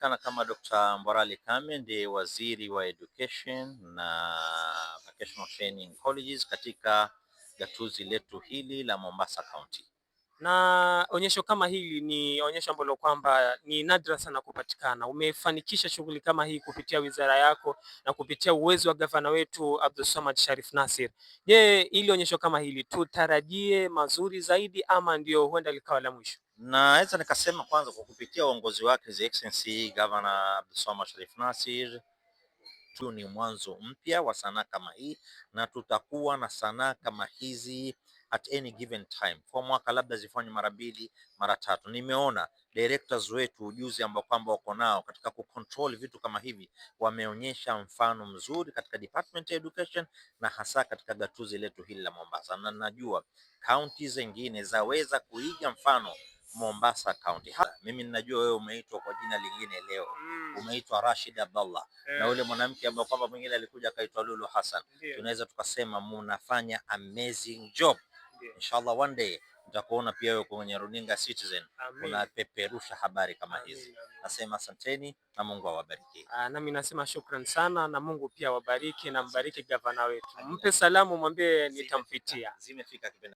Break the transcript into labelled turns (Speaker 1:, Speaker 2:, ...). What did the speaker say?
Speaker 1: Kana kama Dr. Mborali Kame ndiye waziri wa education na vocational training colleges katika gatuzi letu hili la Mombasa County.
Speaker 2: Na onyesho kama hili ni onyesho ambalo kwamba ni nadra sana kupatikana. Umefanikisha shughuli kama hii kupitia wizara yako na kupitia uwezo wa gavana wetu Abdulswamad Sharif Nassir. Je, ili onyesho kama hili tutarajie mazuri zaidi ama ndio huenda likawa la mwisho?
Speaker 1: Naweza nikasema kwanza kwa kupitia uongozi wake His Excellency Governor Abdulswamad Sharif Nassir tu ni mwanzo mpya wa sanaa kama hii, na tutakuwa na sanaa kama hizi at any given time. Kwa mwaka labda zifanywe mara 2 mara 3. Nimeona directors wetu ujuzi ambao kwamba wako nao katika kucontrol vitu kama hivi, wameonyesha mfano mzuri katika department ya education na hasa katika gatuzi letu hili la Mombasa, na najua county zingine zaweza kuiga mfano Mombasa County. Mimi ninajua wewe umeitwa kwa jina lingine leo, umeitwa Rashid Abdullah na ule mwanamke ambaye kwamba mwingine alikuja akaitwa Lulu Hassan. Tunaweza tukasema mnafanya amazing job. Inshallah one day nitakuona pia wewe kwenye runinga Citizen unapeperusha habari kama hizi. Nasema asanteni na Mungu awabariki.
Speaker 2: Nami nasema shukran sana na Mungu pia awabariki na mbariki gavana wetu. Mpe salamu, mwambie nitampitia.
Speaker 1: Zimefika